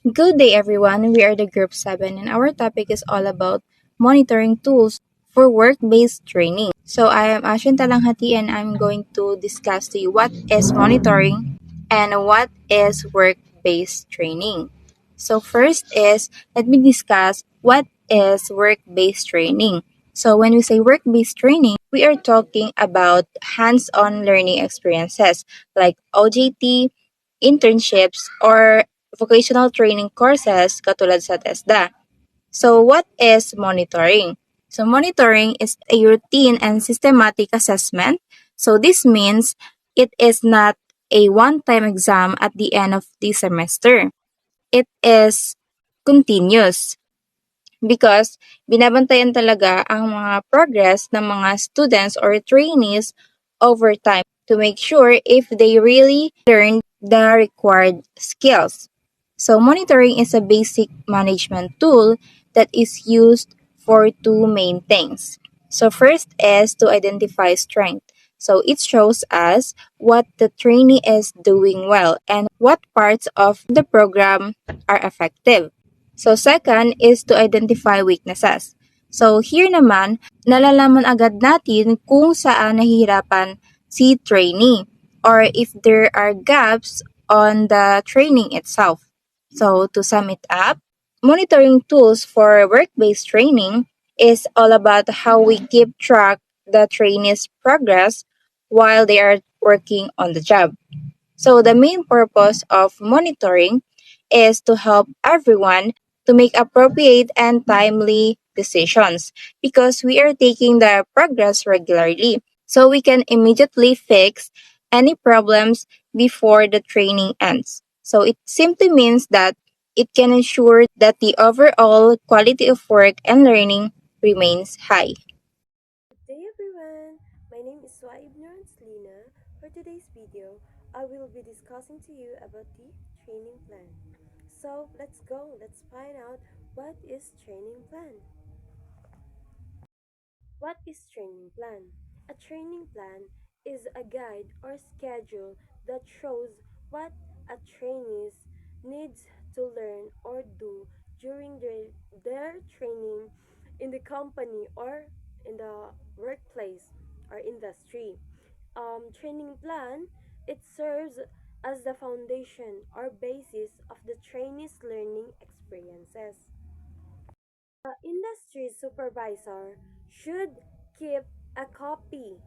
Good day, everyone. We are the Group 7, and our topic is all about monitoring tools for work based training. So, I am Ashin Talanghati, and I'm going to discuss to you what is monitoring and what is work based training. So, first is let me discuss what is work based training. So, when we say work based training, we are talking about hands on learning experiences like OJT, internships, or vocational training courses katulad sa TESDA. So what is monitoring? So monitoring is a routine and systematic assessment. So this means it is not a one-time exam at the end of the semester. It is continuous because binabantayan talaga ang mga progress ng mga students or trainees over time to make sure if they really learned the required skills. So, monitoring is a basic management tool that is used for two main things. So, first is to identify strength. So, it shows us what the trainee is doing well and what parts of the program are effective. So, second is to identify weaknesses. So, here naman, nalalaman agad natin kung saan nahihirapan si trainee or if there are gaps on the training itself. So, to sum it up, monitoring tools for work-based training is all about how we keep track the trainees' progress while they are working on the job. So, the main purpose of monitoring is to help everyone to make appropriate and timely decisions because we are taking the progress regularly. So, we can immediately fix any problems before the training ends. So, it simply means that it can ensure that the overall quality of work and learning remains high. Good day everyone! My name is Swaibner Lina. For today's video, I will be discussing to you about the training plan. So let's go, let's find out what is training plan. What is training plan? A training plan is a guide or schedule that shows what a trainee needs to learn or do during their training in the company or in the workplace or industry. Training plan, it serves as the foundation or basis of the trainee's learning experiences. The industry supervisor should keep a copy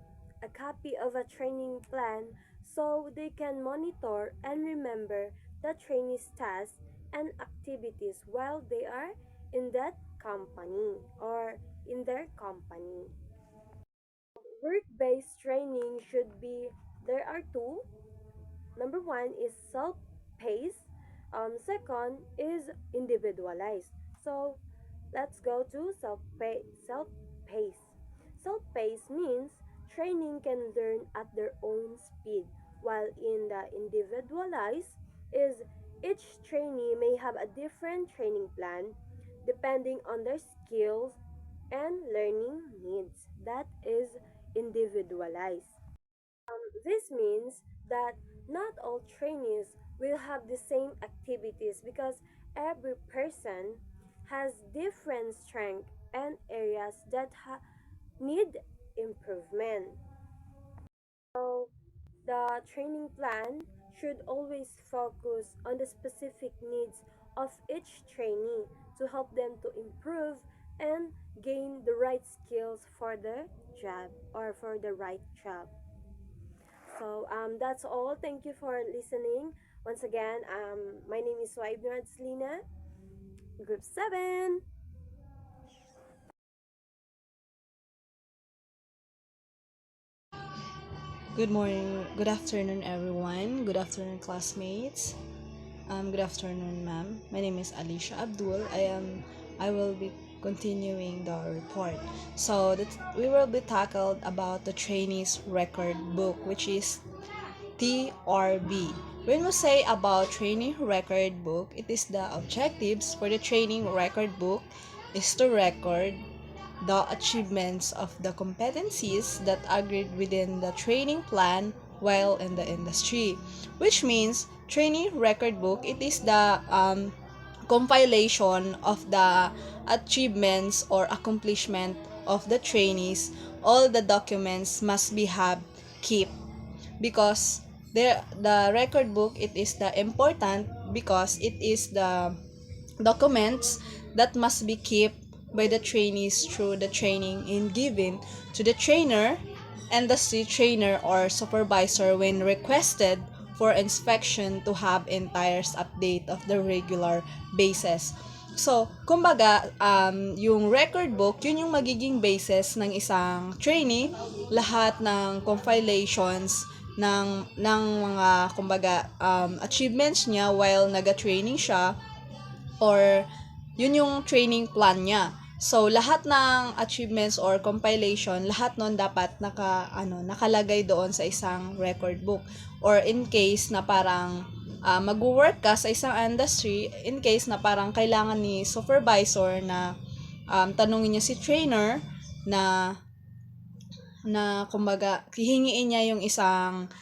of a training plan so they can monitor and remember the trainees' tasks and activities while they are in that company or in their company. Work-based training should be there are two. Number one is self-paced. Second is individualized. So let's go to self-paced. Self-paced means training can learn at their own speed, while in the individualized is each trainee may have a different training plan depending on their skills and learning needs. That is individualized. This means that not all trainees will have the same activities because every person has different strengths and areas that need improvement. So, the training plan should always focus on the specific needs of each trainee to help them to improve and gain the right skills for the job or for the right job. So that's all. Thank you for listening. Once again, my name is Waibner Adslina, Group 7. Good morning, good afternoon, everyone. Good afternoon, classmates. Good afternoon, ma'am. My name is Alicia Abdul. I will be continuing the report. So we will be tackled about the trainees record book, which is TRB. When we say about training record book, it is the objectives for the training record book is to record the achievements of the competencies that agreed within the training plan while in the industry, which means training record book, it is the compilation of the achievements or accomplishment of the trainees. All the documents must be have keep, because the record book, it is the important because it is the documents that must be kept by the trainees through the training in given to the trainer and the trainer or supervisor when requested for inspection to have entire update of the regular basis. So, kumbaga, yung record book, yun yung magiging basis ng isang trainee, lahat ng compilations ng mga kumbaga achievements niya while naga-training siya, or yun yung training plan niya. So lahat ng achievements or compilation, lahat nun dapat nakalagay doon sa isang record book. Or in case na parang mag-work ka sa isang industry, in case na parang kailangan ni supervisor na tanungin niya si trainer na kumbaga hihingiin niya yung isang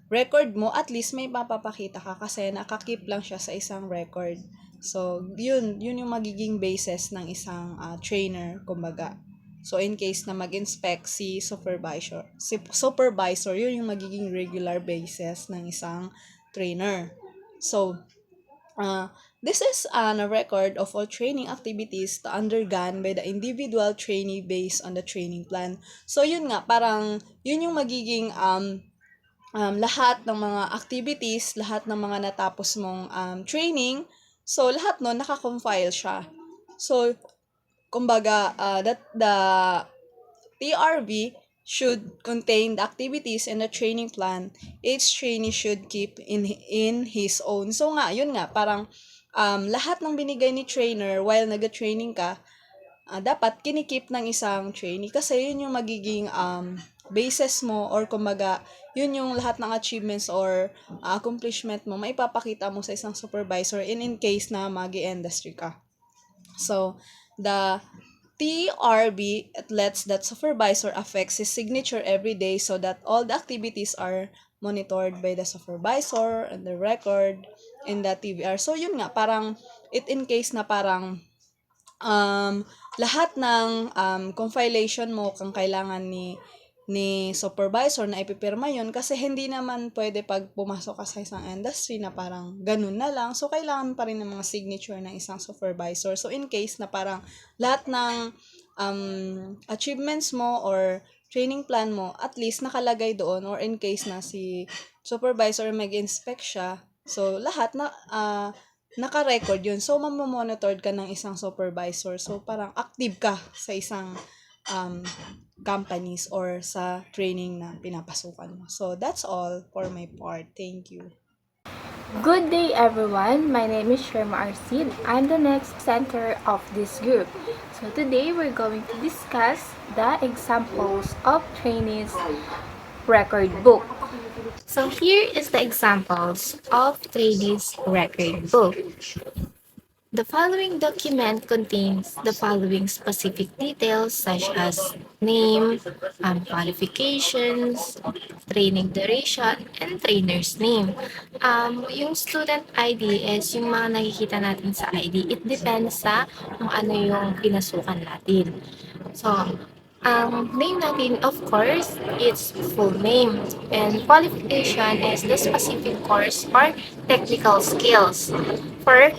record mo, at least may mapapakita ka kasi nakakip lang siya sa isang record. So, yun yung magiging basis ng isang trainer, kumbaga. So, in case na mag-inspect si supervisor, yun yung magiging regular basis ng isang trainer. So, this is a record of all training activities undergone by the individual trainee based on the training plan. So, yun nga, parang yun yung magiging lahat ng mga activities, lahat ng mga natapos mong training, so lahat nun naka-compile siya. So, kumbaga, that the TRV should contain the activities and the training plan each trainee should keep in his own. So nga, yun nga, parang lahat ng binigay ni trainer while nag-training ka, dapat kinikip ng isang trainee kasi yun yung magiging basis mo, or kumbaga yun yung lahat ng achievements or accomplishment mo maipapakita mo sa isang supervisor in case na magi-industry ka. So the TRB, it lets that supervisor affects his signature every day so that all the activities are monitored by the supervisor and the record in the TVR. So yun nga, parang it in case na parang lahat ng compilation mo kang kailangan ni supervisor na ipipirma yun, kasi hindi naman pwede pag pumasok ka sa isang industry na parang ganun na lang. So, kailangan pa rin ng mga signature ng isang supervisor. So, in case na parang lahat ng achievements mo or training plan mo, at least nakalagay doon, or in case na si supervisor mag-inspect siya, so, lahat na naka-record yun. So, mamomonitor ka ng isang supervisor. So, parang active ka sa isang companies or sa training na pinapasukan mo. So, that's all for my part. Thank you. Good day, everyone. My name is Sherma Arsid. I'm the next center of this group. So today we're going to discuss the examples of trainees record book. So here is the examples of trainees record book. The following document contains the following specific details such as name, qualifications, training duration, and trainer's name. Yung student ID is yung mga nakikita natin sa ID. It depends sa kung ano yung pinasukan natin. So, name natin, of course, its full name. And qualification is the specific course or technical skills for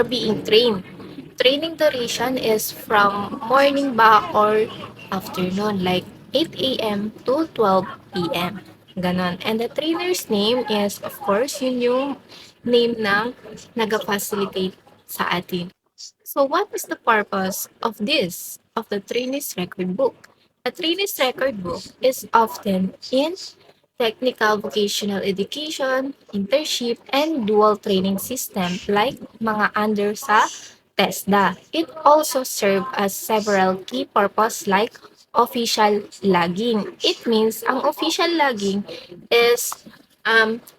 being trained. Training duration is from morning ba or afternoon, like 8 a.m. to 12 p.m. Ganon. And the trainer's name is, of course, yun yung name ng nag-facilitate sa atin. So what is the purpose of the trainee's record book? A trainee's record book is often in technical vocational education, internship, and dual training system like mga under sa TESDA. It also serves as several key purpose like official logging. It means ang official logging is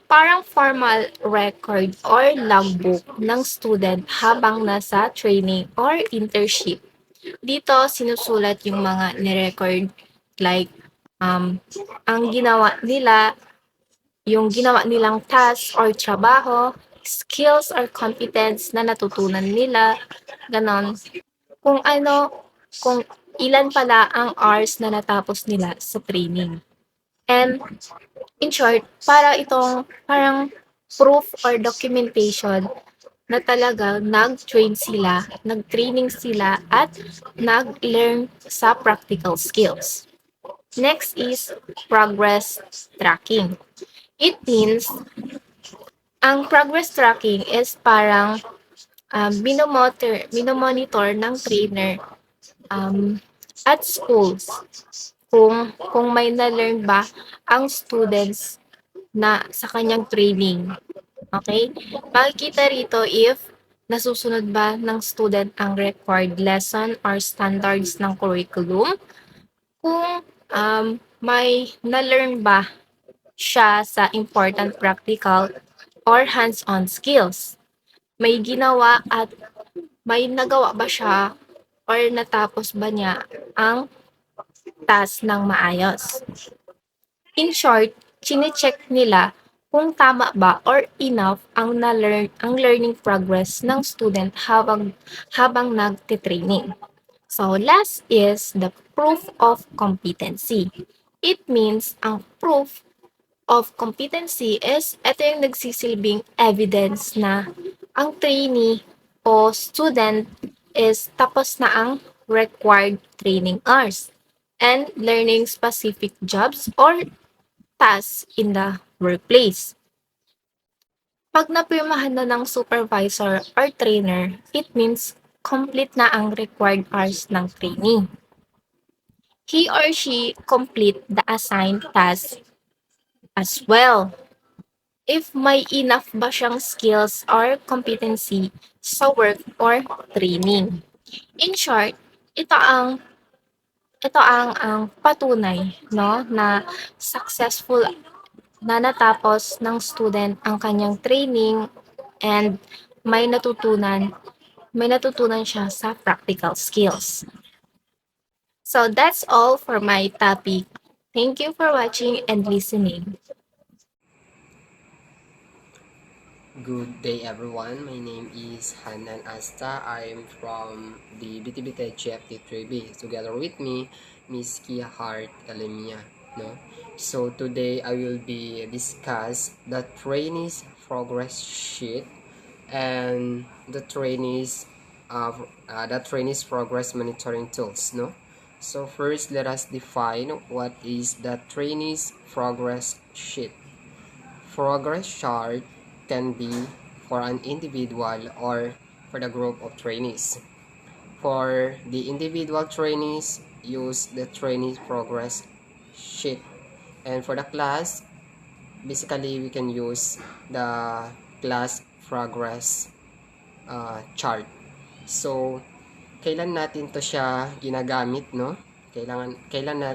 parang formal record or logbook ng student habang nasa training or internship. Dito sinusulat yung mga ni-record like ang ginawa nila, yung ginawa nilang task or trabaho, skills or competence na natutunan nila, ganon. Kung ano, kung ilan pala ang hours na natapos nila sa training. And in short, para itong parang proof or documentation na talaga nag-train sila, nag-training sila at nag-learn sa practical skills. Next is progress tracking. It means ang progress tracking is parang minomonitor ng trainer at schools kung may na-learn ba ang students na sa kanyang training. Okay? Makikita rito if nasusunod ba ng student ang required lesson or standards ng curriculum. Kung may na-learn ba siya sa important practical or hands-on skills. May ginawa at may nagawa ba siya or natapos ba niya ang task ng maayos. In short, chine-check nila kung tama ba or enough ang learning progress ng student habang nagte-training. So last is the proof of competency. It means ang proof of competency is ito yung nagsisilbing evidence na ang trainee o student is tapos na ang required training hours and learning specific jobs or tasks in the workplace. Pag napirmahan na ng supervisor or trainer, it means complete na ang required hours ng trainee. He or she complete the assigned task as well. If may enough ba siyang skills or competency sa work or training. In short, ito ang patunay no na successful na natapos ng student ang kanyang training and may natutunan siya sa practical skills. So that's all for my topic. Thank you for watching and listening. Good day everyone, my name is Hanan Asta. I am from the BTBT GFT3B. Together with me, Miss Kia Hart Elimia. No? So today I will be discuss the trainees progress sheet and the trainees progress monitoring tools. No? So first let us define what is the trainees progress sheet. Progress chart can be for an individual or for the group of trainees. For the individual trainees, use the trainees progress sheet. And for the class, basically we can use the class progress chart. So, kailan natin to siya ginagamit, no? Kailan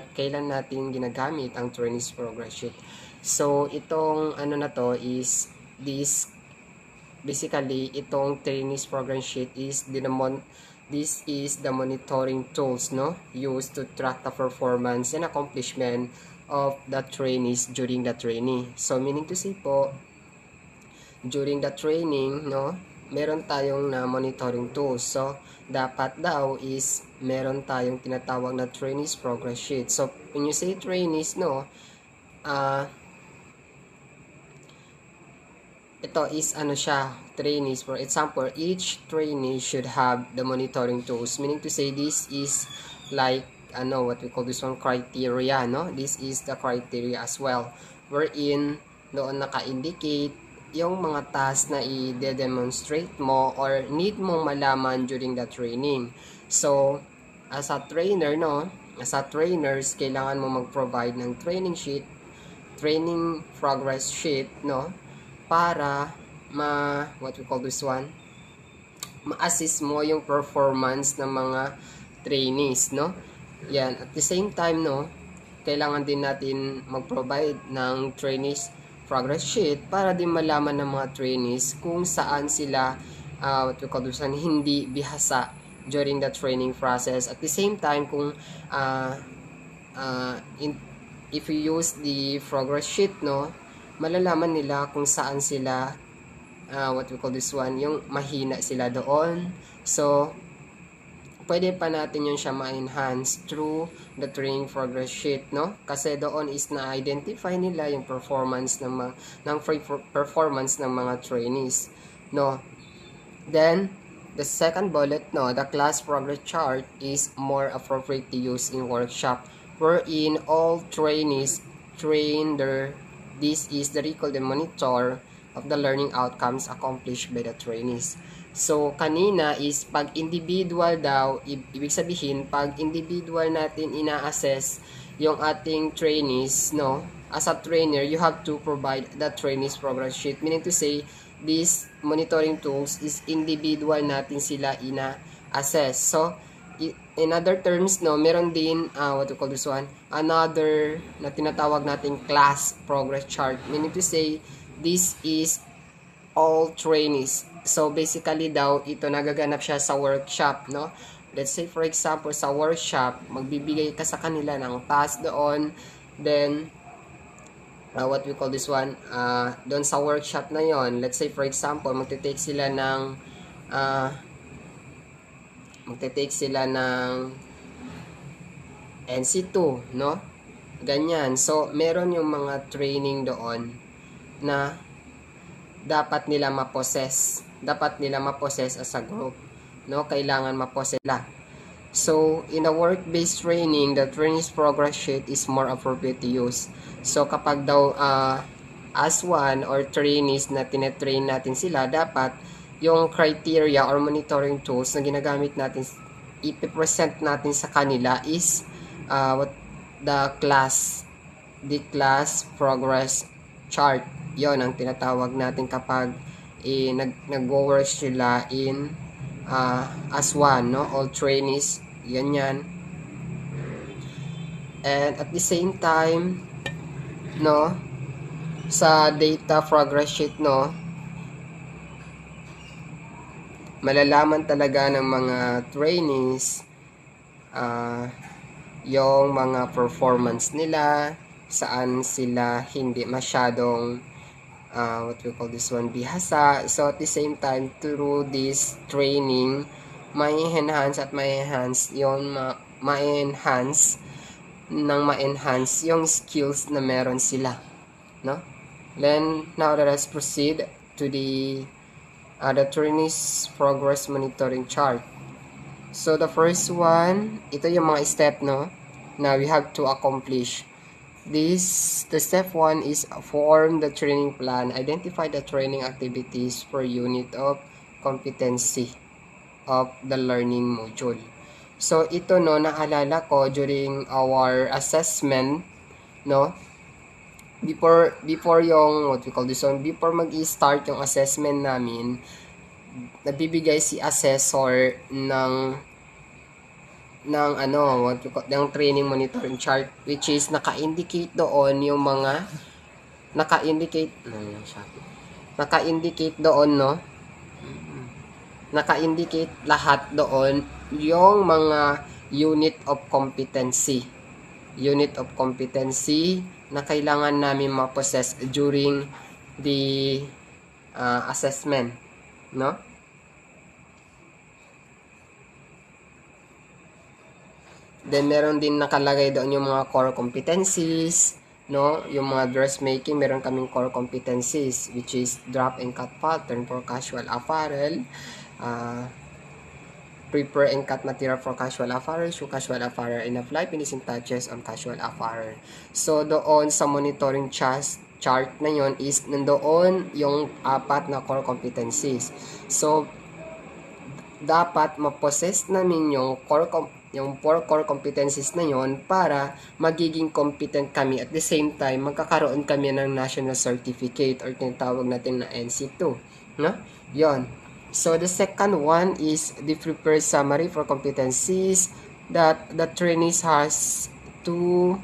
natin ginagamit ang trainees progress sheet. So, itong ano na to is basically itong trainees program sheet is this is the monitoring tools no used to track the performance and accomplishment of the trainees during the training. So meaning to say po, during the training no meron tayong na monitoring tools. So dapat daw is meron tayong tinatawag na trainees progress sheet. So when you say trainees no ito is ano siya, trainees. For example, each trainee should have the monitoring tools. Meaning to say this is like what we call this one criteria, no? This is the criteria as well. Wherein doon naka-indicate yung mga tasks na i-demonstrate mo or need mong malaman during the training. So, as a trainer, no? As a trainers, kailangan mo mag-provide ng training progress sheet, no? Para what we call this one, ma-assist mo yung performance ng mga trainees, no? Yan, at the same time, no, kailangan din natin mag-provide ng trainees progress sheet para din malaman ng mga trainees kung saan sila what we call this one, hindi bihasa during the training process. At the same time, kung if you use the progress sheet, no, malalaman nila kung saan sila what we call this one, yung mahina sila doon. So, pwede pa natin yun siya ma-enhance through the training progress sheet, no? Kasi doon is na-identify nila yung performance ng free performance ng mga trainees, no? Then, the second bullet, no, the class progress chart is more appropriate to use in workshop, wherein all trainees train this is the record and monitor of the learning outcomes accomplished by the trainees. So, kanina is pag individual daw, ibig sabihin, pag individual natin ina-assess yung ating trainees, no, as a trainer, you have to provide the trainees progress sheet. Meaning to say, these monitoring tools is individual natin sila ina-assess. So, in other terms, no, meron din, what we call this one, another na tinatawag nating class progress chart. Meaning to say, this is all trainees. So, basically daw, ito nagaganap siya sa workshop, no? Let's say, for example, sa workshop, magbibigay ka sa kanila ng task doon, then, what we call this one, doon sa workshop na yon, let's say, for example, magte-take sila ng NC2, no? Ganyan. So, meron yung mga training doon na dapat nila ma-possess as a group, no? Kailangan ma-possess nila. So, in a work-based training, the trainee's progress sheet is more appropriate to use. So, kapag daw as one or trainees na tinetrain natin sila, dapat yung criteria or monitoring tools na ginagamit natin, ipipresent natin sa kanila is the class progress chart. Yon ang tinatawag natin kapag nag-work sila in as one, no? All trainees, yan. And at the same time, no, sa data progress sheet, no, malalaman talaga ng mga trainees yung mga performance nila, saan sila hindi masyadong what we call this one, bihasa. So at the same time, through this training, ma-enhance yung ma-enhance yung skills na meron sila, no? Then now let us proceed to the trainees progress monitoring chart. So the first one, ito yung mga step, no, na we have to accomplish. The step 1 is form the training plan, identify the training activities per unit of competency of the learning module. So ito, no, naalala ko during our assessment, no, before yung what we call this one, before mag-i-start yung assessment namin, nagbibigay si assessor ng ng training monitoring chart, which is naka-indicate doon yung mga naka-indicate doon, no, naka-indicate lahat doon yung mga unit of competency na kailangan namin ma-possess during the assessment, no? Then, meron din nakalagay doon yung mga core competencies, no? Yung mga dressmaking, meron kaming core competencies, which is drop and cut pattern for casual apparel, prepare and cut material for casual apparel, show casual apparel, and apply finishing touches on casual apparel. So, doon sa monitoring chart na yon is nandoon yung 4 na core competencies. So, dapat ma-possess namin yung 4 core competencies na yon para magiging competent kami. At the same time, magkakaroon kami ng national certificate or tinatawag natin na NC2, no? Yon. So the second one is the prepared summary for competencies that the trainees has to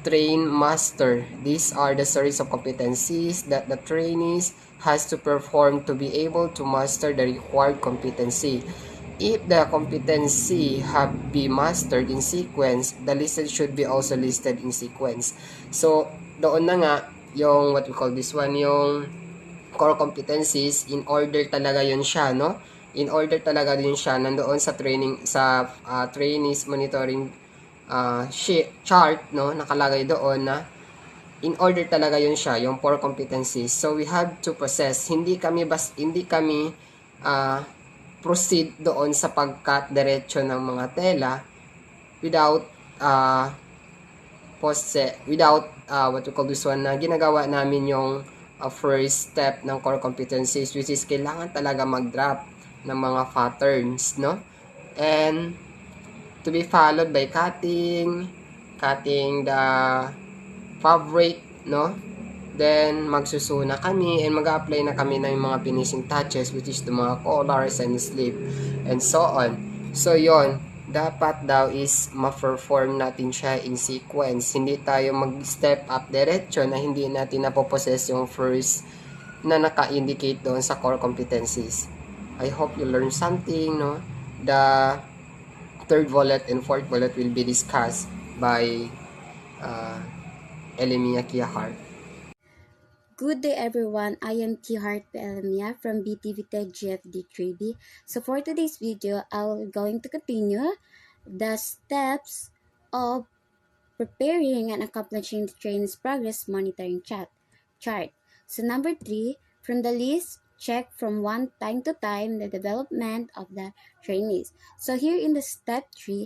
train master. These are the series of competencies that the trainees has to perform to be able to master the required competency. If the competency have been mastered in sequence, the listed should be also listed in sequence. So, doon na nga yung what we call this one, yung core competencies, in order talaga yun siya, no? In order talaga din siya nandoon sa training, sa trainees monitoring chart, no? Nakalagay doon na in order talaga yun siya, yung 4 competencies. So we have to possess. Hindi kami proceed doon sa pagkat diretso ng mga tela without what you call this one, na ginagawa namin yung first step ng core competencies, which is kailangan talaga mag-drop ng mga patterns, no? And to be followed by cutting the fabric, no? Then magsusuna kami and mag-apply na kami ng mga finishing touches, which is the mga colors and sleeve and so on. So yon, dapat daw is ma-perform natin siya in sequence. Hindi tayo mag-step up diretso na hindi natin napopossess yung first na naka-indicate doon sa core competencies. I hope you learn something, no? The third bullet and fourth bullet will be discussed by Elimia Kiyahart. Good day everyone, I am Kihart Elimia from BTV Tech GFD 3B. So for today's video, I'm going to continue the steps of preparing and accomplishing the trainee's progress monitoring chart. So number 3, from the list, check from time to time the development of the trainees. So here in the step 3,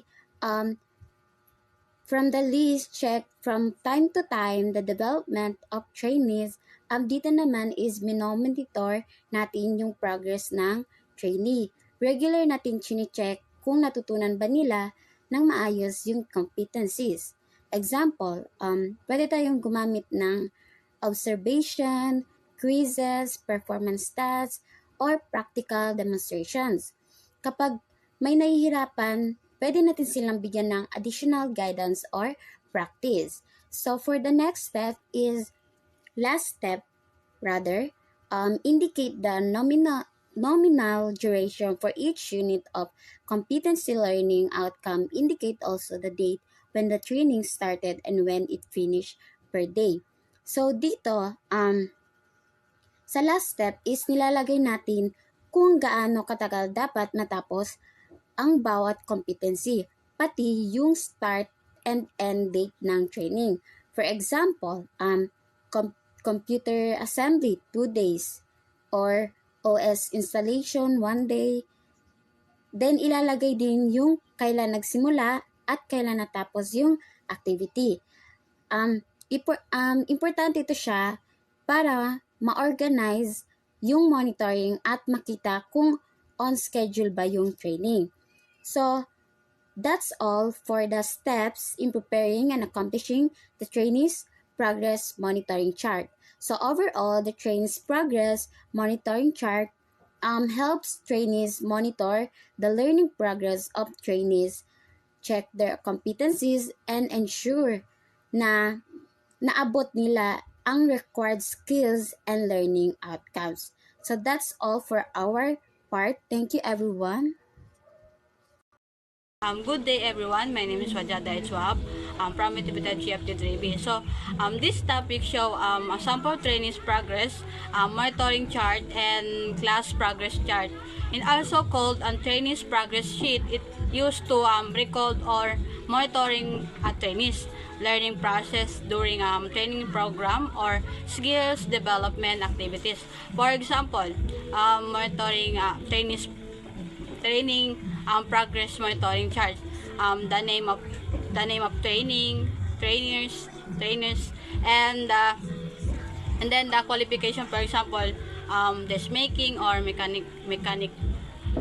from the list, check from time to time the development of trainees. Dito naman is minomonitor natin yung progress ng trainee. Regular natin chine-check kung natutunan ba nila ng maayos yung competencies. Example, pwede tayong gumamit ng observation, quizzes, performance stats, or practical demonstrations. Kapag may nahihirapan, pwede natin silang bigyan ng additional guidance or practice. So for the next step is, indicate the nominal duration for each unit of competency learning outcome. Indicate also the date when the training started and when it finished per day. So dito, sa last step is nilalagay natin kung gaano katagal dapat matapos ang bawat competency, pati yung start and end date ng training. For example, computer assembly 2 days or OS installation 1 day. Then ilalagay din yung kailan nagsimula at kailan natapos yung activity. Importante ito siya para ma-organize yung monitoring at makita kung on schedule ba yung training. So, that's all for the steps in preparing and accomplishing the trainee's progress monitoring chart. So overall, the trainee's progress monitoring chart helps trainees monitor the learning progress of trainees, check their competencies, and ensure na naabot nila ang required skills and learning outcomes. So that's all for our part. Thank you everyone. Good day everyone, my name is Wajada Etsuab. I'm from Mitibita GFT3B. So, this topic show a sample trainees progress, monitoring chart, and class progress chart. And also called trainees progress sheet. It used to record or monitoring trainees learning process during training program or skills development activities. For example, monitoring trainees training progress monitoring chart, the name of training, trainers, and then the qualification. For example, desk making or mechanic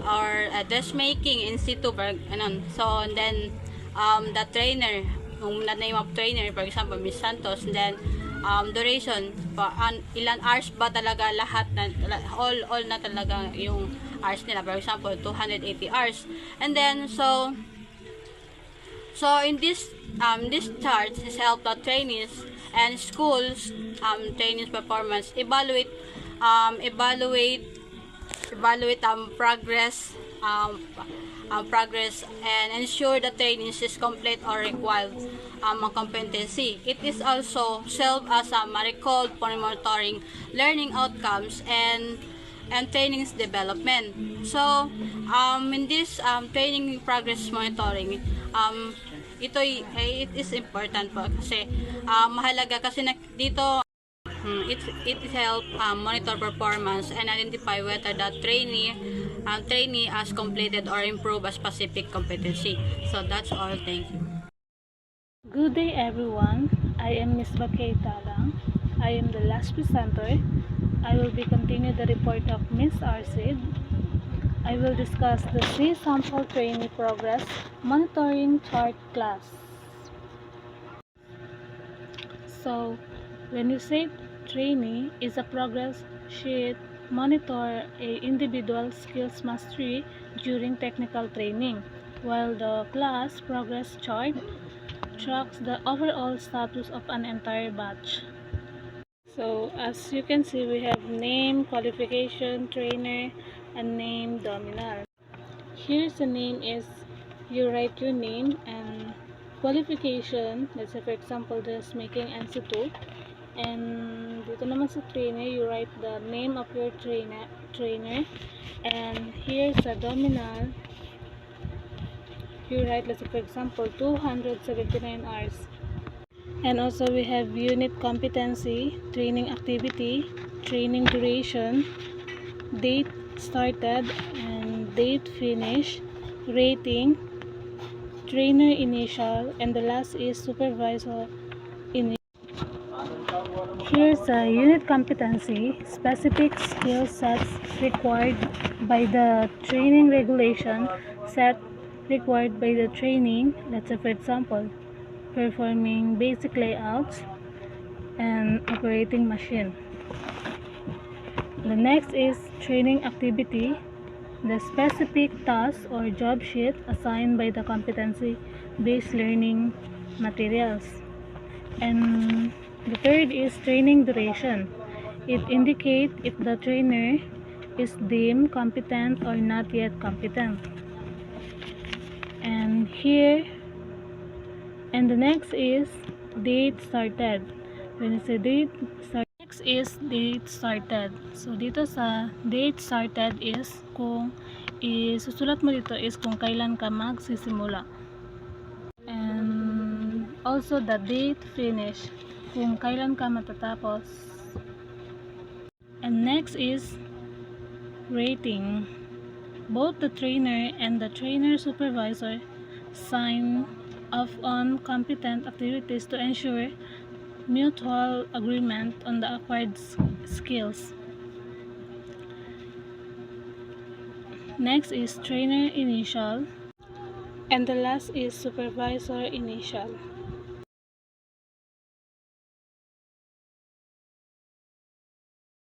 or desk making in situ. So and then the trainer, the name of trainer, for example, Miss Santos. And then duration, ilan hours ba talaga lahat na all na talaga yung hours nila, for example 280 hours. And then so in this chart is help the trainees and schools trainees performance evaluate progress progress and ensure the trainees is complete or required competency. It is also serve as a recall for monitoring learning outcomes and trainings development. So, in this training progress monitoring, it is important po kasi mahalaga kasi dito it help monitor performance and identify whether the trainee has completed or improved a specific competency. So that's all. Thank you. Good day everyone, I am Ms. Bakay Talang. I am the last presenter. I will be continuing the report of Ms. Arcid. I will discuss the C-sample trainee progress monitoring chart class. So, when you say trainee is a progress sheet monitor a individual skills mastery during technical training, while the class progress chart tracks the overall status of an entire batch. So as you can see, we have name, qualification, trainer, and name dominant. Here's the name is you write your name, and qualification, let's say for example dressmaking NC2, and dito naman sa trainer you write the name of your trainer, and here's the dominant, you write, let's say for example 279 hours. And also we have unit competency, training activity, training duration, date started and date finish, rating, trainer initial, and the last is supervisor initial. Here's a unit competency, specific skill sets required by the training regulation, set required by the training, let's say for example performing basic layouts and operating machine. The next is training activity, the specific task or job sheet assigned by the competency-based learning materials. And the third is training duration. It indicates if the trainer is deemed competent or not yet competent. And the next is date started. When you say date started, next is date started. So dito sa date started is kung isusulat mo dito is kung kailan ka magsisimula. And also the date finish, kung kailan ka matatapos. And next is rating. Both the trainer and the trainer supervisor sign off on competent activities to ensure mutual agreement on the acquired skills. Next is trainer initial, and the last is supervisor initial.